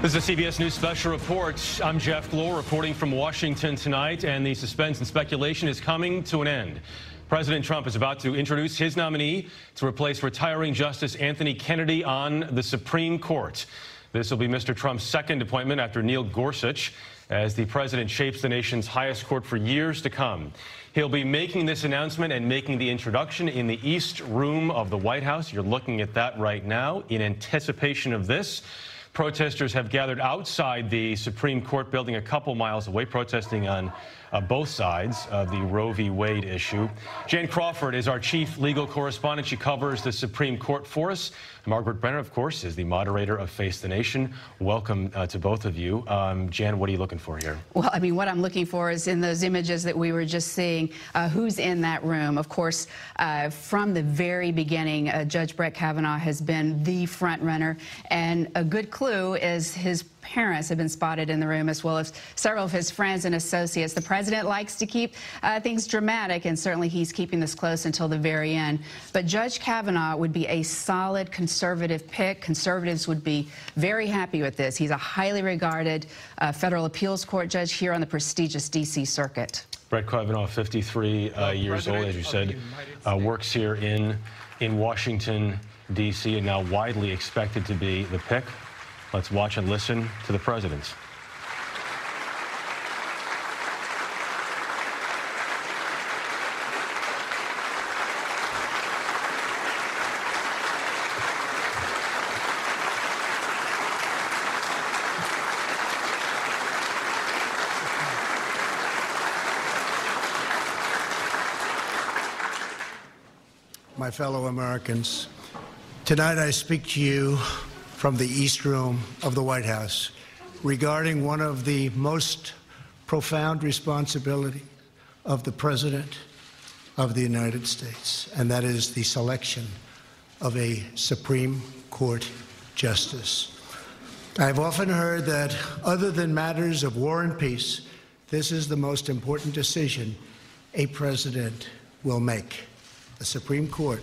This is a CBS News special report. I'm Jeff Glor reporting from Washington tonight, and the suspense and speculation is coming to an end. President Trump is about to introduce his nominee to replace retiring Justice Anthony Kennedy on the Supreme Court. This will be Mr. Trump's second appointment after Neil Gorsuch, as the president shapes the nation's highest court for years to come. He'll be making this announcement and making the introduction in the East Room of the White House. You're looking at that right now in anticipation of this. Protesters have gathered outside the Supreme Court building a couple miles away, protesting on both sides of the Roe v. Wade issue. Jan Crawford is our chief legal correspondent. She covers the Supreme Court for us. Margaret Brenner, of course, is the moderator of Face the Nation. Welcome to both of you. Jan, what are you looking for here? Well, I mean, what I'm looking for is in those images that we were just seeing, who's in that room. Of course, from the very beginning, Judge Brett Kavanaugh has been the front runner, and a good clue is his parents have been spotted in the room, as well as several of his friends and associates. The president likes to keep things dramatic, and certainly he's keeping this close until the very end. But Judge Kavanaugh would be a solid conservative pick. Conservatives would be very happy with this. He's a highly regarded federal appeals court judge here on the prestigious D.C. Circuit. Brett Kavanaugh, 53 years old, as you said, works here in Washington, D.C., and now widely expected to be the pick. Let's watch and listen to the president. My fellow Americans, tonight I speak to you from the East Room of the White House regarding one of the most profound responsibilities of the President of the United States, and that is the selection of a Supreme Court justice. I've often heard that other than matters of war and peace, this is the most important decision a president will make. The Supreme Court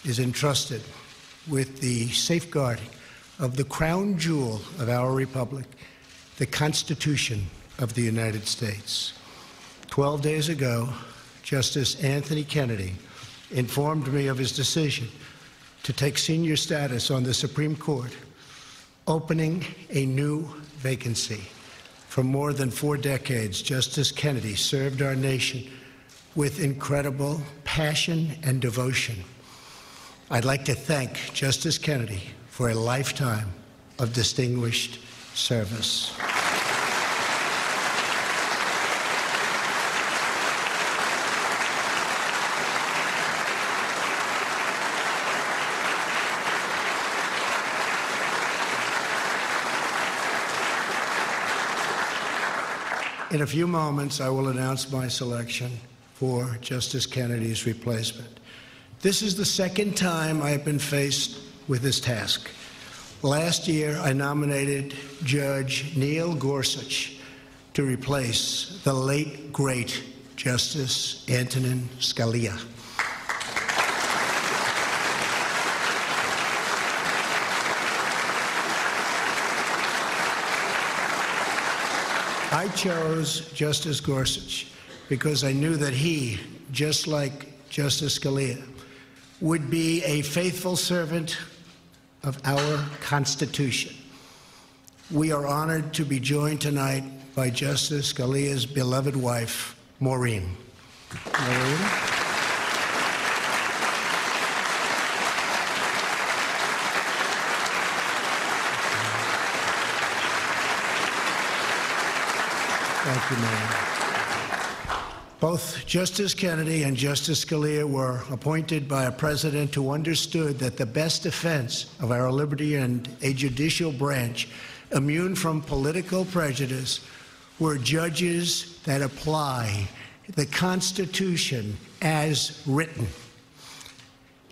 is entrusted with the safeguarding of the crown jewel of our republic, the Constitution of the United States. 12 days ago, Justice Anthony Kennedy informed me of his decision to take senior status on the Supreme Court, opening a new vacancy. For more than 4 decades, Justice Kennedy served our nation with incredible passion and devotion. I'd like to thank Justice Kennedy for a lifetime of distinguished service. In a few moments, I will announce my selection for Justice Kennedy's replacement. This is the second time I have been faced with this task. Last year, I nominated Judge Neil Gorsuch to replace the late, great Justice Antonin Scalia. I chose Justice Gorsuch because I knew that he, just like Justice Scalia, would be a faithful servant of our Constitution. We are honored to be joined tonight by Justice Scalia's beloved wife, Maureen. Maureen? Thank you, Maureen. Both Justice Kennedy and Justice Scalia were appointed by a president who understood that the best defense of our liberty and a judicial branch immune from political prejudice were judges that apply the Constitution as written.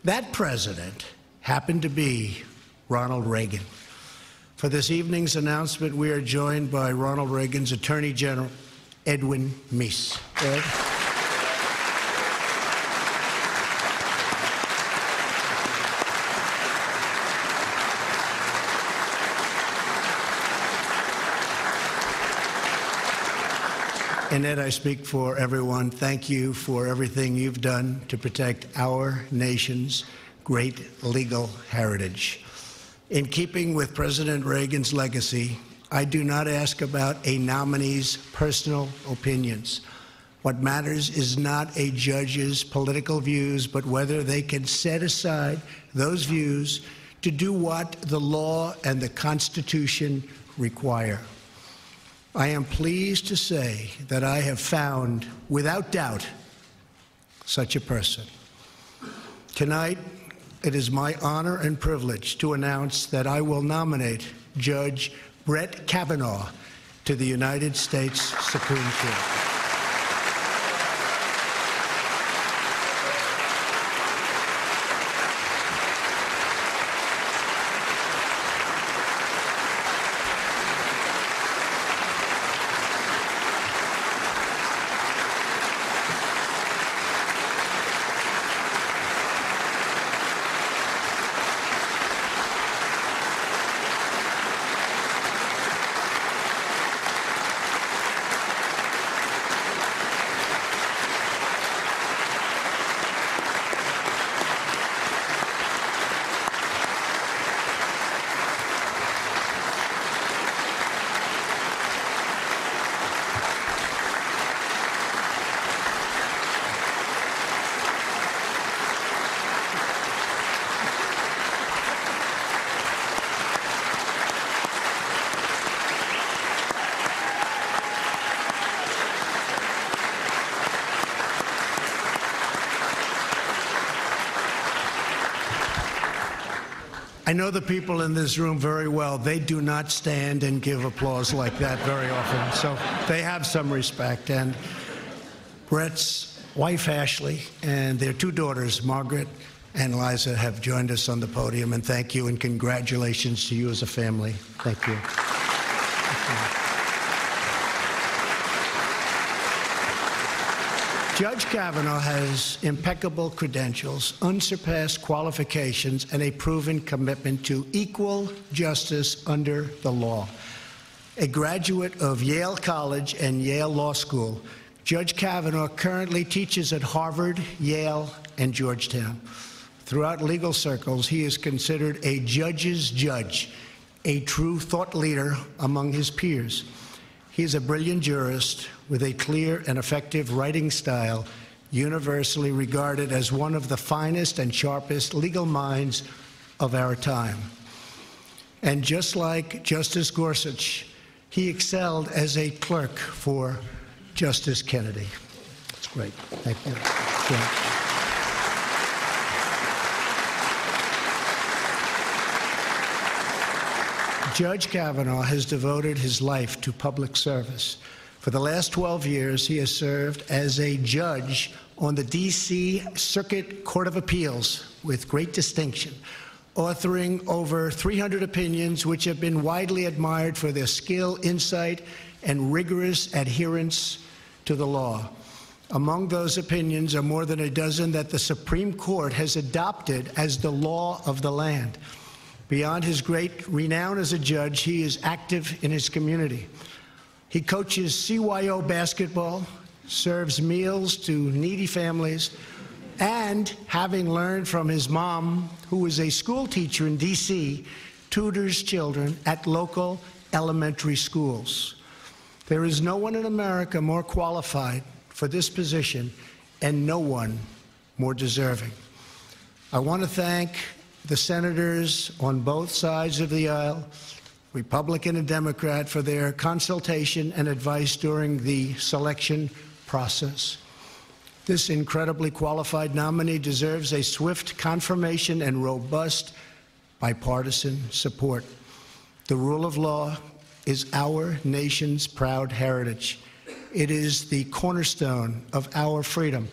That president happened to be Ronald Reagan. For this evening's announcement, we are joined by Ronald Reagan's Attorney General, Edwin Meese. Ed? And Ed, I speak for everyone. Thank you for everything you've done to protect our nation's great legal heritage. In keeping with President Reagan's legacy, I do not ask about a nominee's personal opinions. What matters is not a judge's political views, but whether they can set aside those views to do what the law and the Constitution require. I am pleased to say that I have found, without doubt, such a person. Tonight, it is my honor and privilege to announce that I will nominate Judge Brett Kavanaugh to the United States Supreme Court. I know the people in this room very well. They do not stand and give applause like that very often, so they have some respect. And Brett's wife, Ashley, and their two daughters, Margaret and Liza, have joined us on the podium. And thank you and congratulations to you as a family. Thank you. Judge Kavanaugh has impeccable credentials, unsurpassed qualifications, and a proven commitment to equal justice under the law. A graduate of Yale College and Yale Law School, Judge Kavanaugh currently teaches at Harvard, Yale, and Georgetown. Throughout legal circles, he is considered a judge's judge, a true thought leader among his peers. He is a brilliant jurist with a clear and effective writing style, universally regarded as one of the finest and sharpest legal minds of our time. And just like Justice Gorsuch, he excelled as a clerk for Justice Kennedy. That's great. Thank you. Yeah. Judge Kavanaugh has devoted his life to public service. For the last 12 years, he has served as a judge on the D.C. Circuit Court of Appeals with great distinction, authoring over 300 opinions which have been widely admired for their skill, insight, and rigorous adherence to the law. Among those opinions are more than a dozen that the Supreme Court has adopted as the law of the land. Beyond his great renown as a judge, he is active in his community. He coaches CYO basketball, serves meals to needy families, and, having learned from his mom, who is a school teacher in D.C., tutors children at local elementary schools. There is no one in America more qualified for this position, and no one more deserving. I want to thank the senators on both sides of the aisle, Republican and Democrat, for their consultation and advice during the selection process. This incredibly qualified nominee deserves a swift confirmation and robust bipartisan support. The rule of law is our nation's proud heritage. It is the cornerstone of our freedom.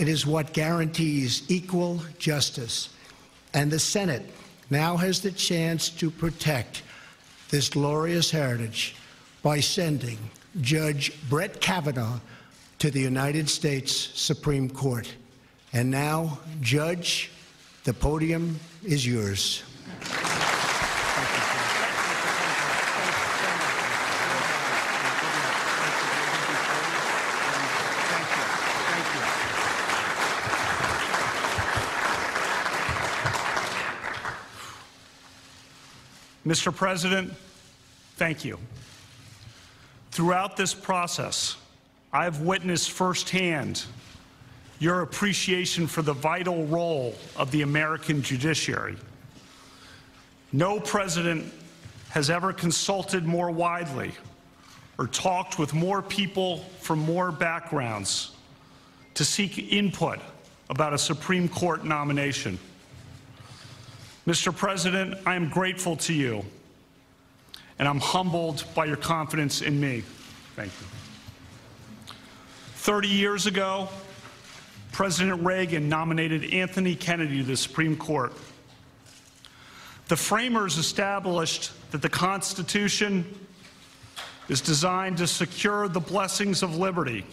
It is what guarantees equal justice. And the Senate now has the chance to protect this glorious heritage by sending Judge Brett Kavanaugh to the United States Supreme Court. And now, Judge, the podium is yours. Mr. President, thank you. Throughout this process, I've witnessed firsthand your appreciation for the vital role of the American judiciary. No president has ever consulted more widely or talked with more people from more backgrounds to seek input about a Supreme Court nomination. Mr. President, I am grateful to you, and I'm humbled by your confidence in me. Thank you. 30 years ago, President Reagan nominated Anthony Kennedy to the Supreme Court. The framers established that the Constitution is designed to secure the blessings of liberty.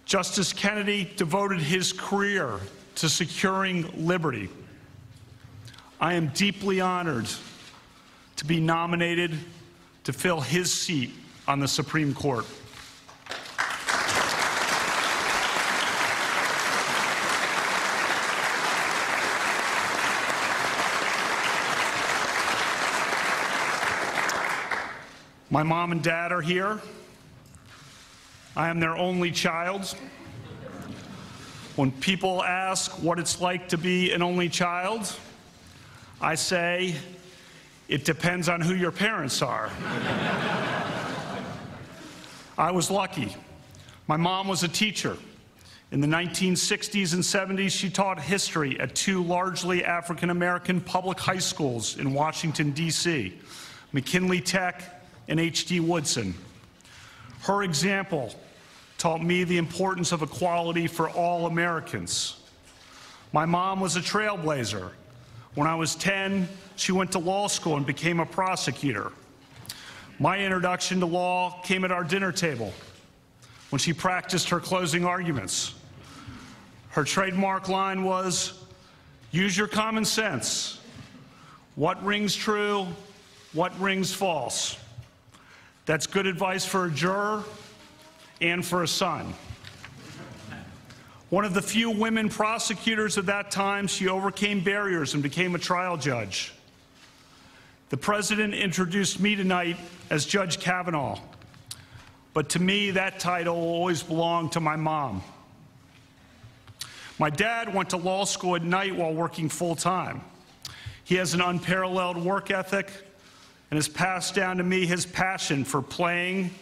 Justice Kennedy devoted his career to securing liberty. I am deeply honored to be nominated to fill his seat on the Supreme Court. My mom and dad are here. I am their only child. When people ask what it's like to be an only child, I say, it depends on who your parents are. I was lucky. My mom was a teacher. In the 1960s and 70s, she taught history at two largely African-American public high schools in Washington, D.C., McKinley Tech and H.D. Woodson. Her example taught me the importance of equality for all Americans. My mom was a trailblazer. When I was 10, she went to law school and became a prosecutor. My introduction to law came at our dinner table when she practiced her closing arguments. Her trademark line was, "Use your common sense. What rings true? What rings false?" That's good advice for a juror and for a son. One of the few women prosecutors at that time, she overcame barriers and became a trial judge. The president introduced me tonight as Judge Kavanaugh, but to me, that title will always belong to my mom. My dad went to law school at night while working full-time. He has an unparalleled work ethic and has passed down to me his passion for playing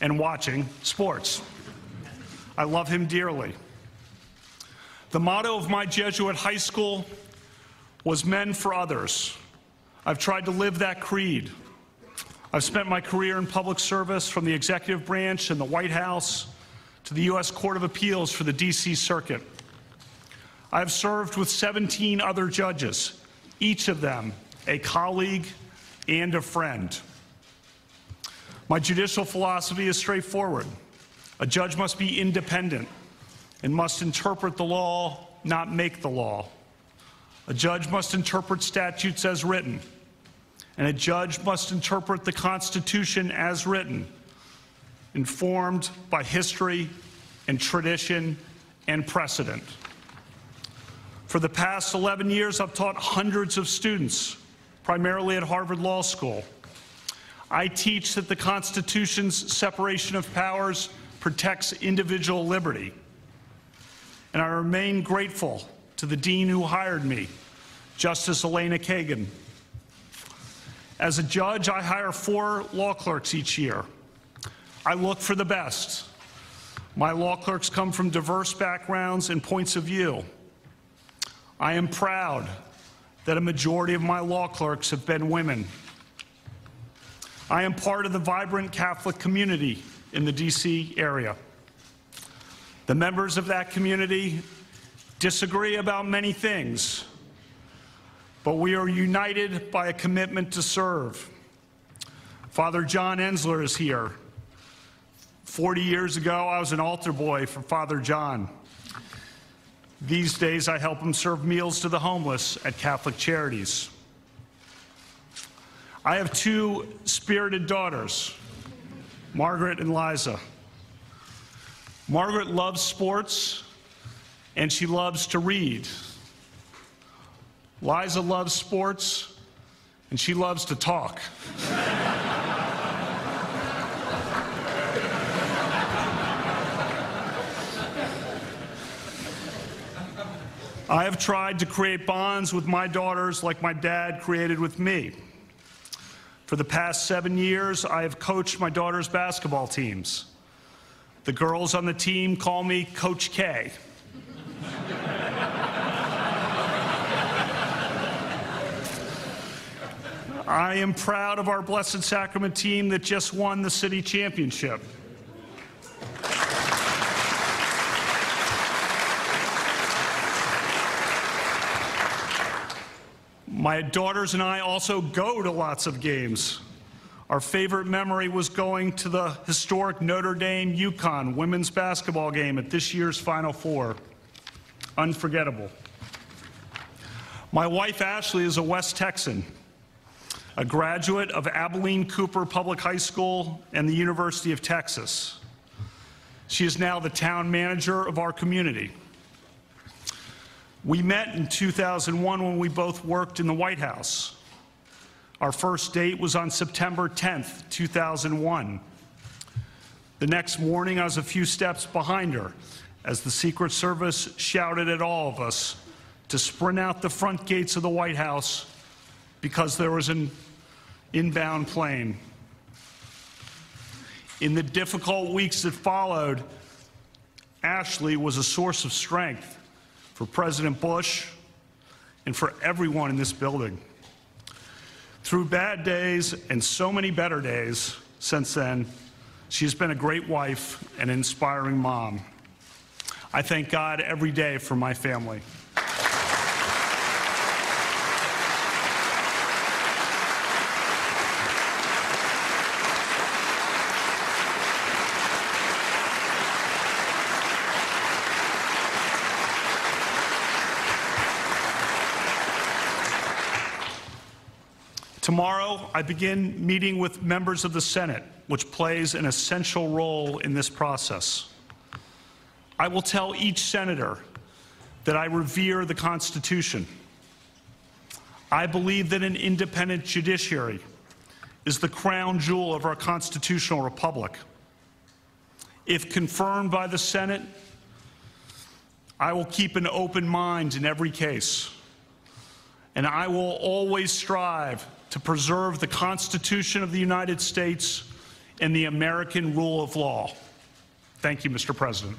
and watching sports. I love him dearly. The motto of my Jesuit high school was "Men for Others." I've tried to live that creed. I've spent my career in public service, from the executive branch and the White House to the U.S. Court of Appeals for the D.C. Circuit. I've served with 17 other judges, each of them a colleague and a friend. My judicial philosophy is straightforward. A judge must be independent and must interpret the law, not make the law. A judge must interpret statutes as written, and a judge must interpret the Constitution as written, informed by history and tradition and precedent. For the past 11 years, I've taught hundreds of students, primarily at Harvard Law School. I teach that the Constitution's separation of powers protects individual liberty. And I remain grateful to the dean who hired me, Justice Elena Kagan. As a judge, I hire 4 law clerks each year. I look for the best. My law clerks come from diverse backgrounds and points of view. I am proud that a majority of my law clerks have been women. I am part of the vibrant Catholic community in the D.C. area. The members of that community disagree about many things, but we are united by a commitment to serve. Father John Ensler is here. 40 years ago, I was an altar boy for Father John. These days, I help him serve meals to the homeless at Catholic Charities. I have 2 spirited daughters, Margaret and Liza. Margaret loves sports, and she loves to read. Liza loves sports, and she loves to talk. I have tried to create bonds with my daughters like my dad created with me. For the past 7 years, I have coached my daughters' basketball teams. The girls on the team call me Coach K. I am proud of our Blessed Sacrament team that just won the city championship. My daughters and I also go to lots of games. Our favorite memory was going to the historic Notre Dame-UConn women's basketball game at this year's Final Four. Unforgettable. My wife, Ashley, is a West Texan, a graduate of Abilene Cooper Public High School and the University of Texas. She is now the town manager of our community. We met in 2001 when we both worked in the White House. Our first date was on September 10th, 2001. The next morning, I was a few steps behind her as the Secret Service shouted at all of us to sprint out the front gates of the White House because there was an inbound plane. In the difficult weeks that followed, Ashley was a source of strength for President Bush and for everyone in this building. Through bad days and so many better days since then, she has been a great wife and an inspiring mom. I thank God every day for my family. Tomorrow, I begin meeting with members of the Senate, which plays an essential role in this process. I will tell each senator that I revere the Constitution. I believe that an independent judiciary is the crown jewel of our constitutional republic. If confirmed by the Senate, I will keep an open mind in every case, and I will always strive to preserve the Constitution of the United States and the American rule of law. Thank you, Mr. President.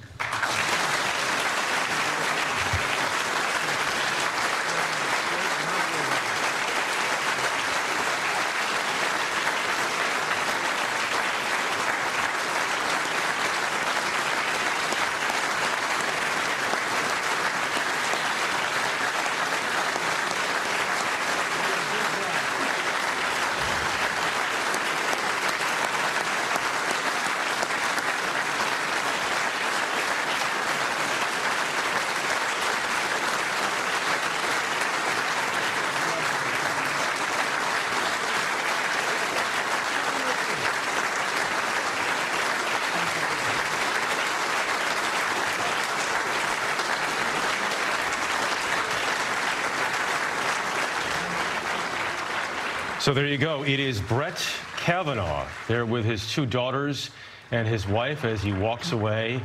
So there you go. It is Brett Kavanaugh there with his two daughters and his wife as he walks away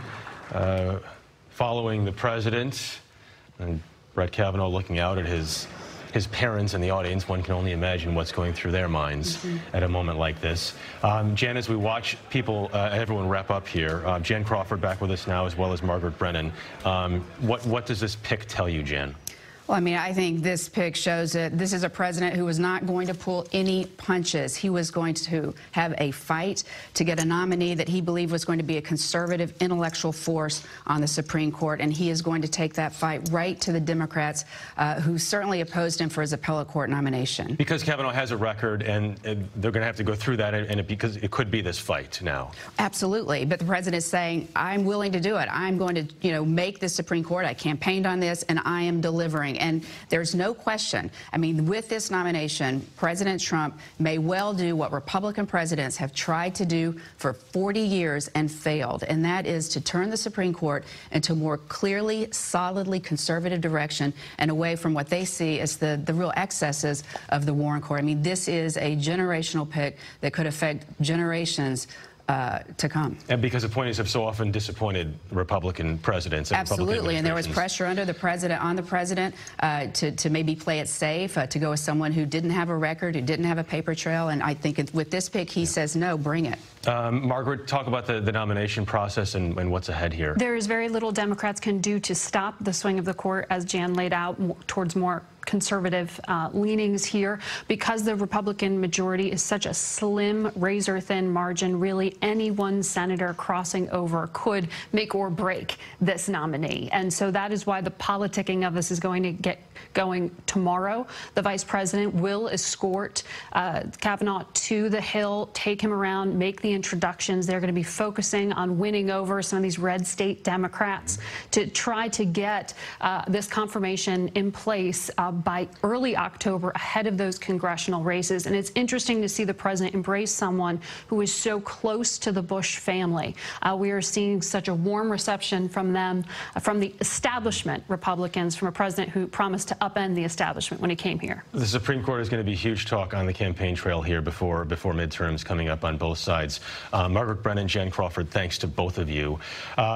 following the president. And Brett Kavanaugh looking out at his parents in the audience. One can only imagine what's going through their minds at a moment like this. Jen, as we watch everyone wrap up here, Jen Crawford back with us now, as well as Margaret Brennan. What does this pic tell you, Jen? Well, I mean, I think this pic shows that this is a president who was not going to pull any punches. He was going to have a fight to get a nominee that he believed was going to be a conservative intellectual force on the Supreme Court, and he is going to take that fight right to the Democrats who certainly opposed him for his appellate court nomination. Because Kavanaugh has a record, and they're going to have to go through that, because it could be this fight now. Absolutely. But the president is saying, I'm willing to do it. I'm going to, make the Supreme Court. I campaigned on this, and I am delivering. retiring. And there's no question, I mean, with this nomination, President Trump may well do what Republican presidents have tried to do for 40 years and failed, and that is to turn the Supreme Court into a more clearly, solidly conservative direction and away from what they see as the real excesses of the Warren Court. I mean, this is a generational pick that could affect generations to come. And because appointees have so often disappointed Republican presidents. And absolutely, and there was pressure under the president, on the president, to maybe play it safe, to go with someone who didn't have a record, who didn't have a paper trail, and I think with this pick, he says, no, bring it. Margaret, talk about the nomination process and what's ahead here. There is very little Democrats can do to stop the swing of the court, as Jan laid out, towards more conservative leanings here. Because the Republican majority is such a slim, razor-thin margin, really any one senator crossing over could make or break this nominee. And so that is why the politicking of this is going to get going tomorrow. The vice president will escort Kavanaugh to the Hill, take him around, make the introductions. They're going to be focusing on winning over some of these red state Democrats to try to get this confirmation in place by early October, ahead of those congressional races. And it's interesting to see the president embrace someone who is so close to the Bush family. We are seeing such a warm reception from them, from the establishment Republicans, from a president who promised to upend the establishment when he came here. The Supreme Court is going to be huge talk on the campaign trail here before midterms coming up on both sides. Margaret Brennan, Jan Crawford, thanks to both of you.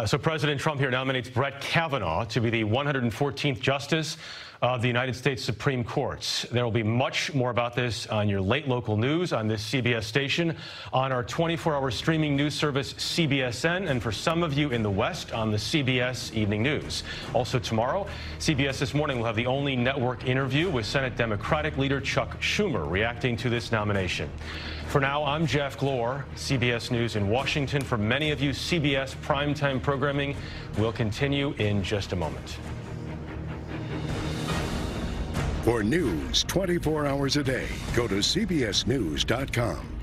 So President Trump here nominates Brett Kavanaugh to be the 114th Justice of the United States Supreme Court. There will be much more about this on your late local news on this CBS station, on our 24-hour streaming news service CBSN, and for some of you in the West on the CBS Evening News. Also tomorrow, CBS This Morning will have the only network interview with Senate Democratic leader Chuck Schumer reacting to this nomination. For now, I'm Jeff Glor, CBS News in Washington. For many of you, CBS primetime programming will continue in just a moment. For news 24 hours a day, go to CBSNews.com.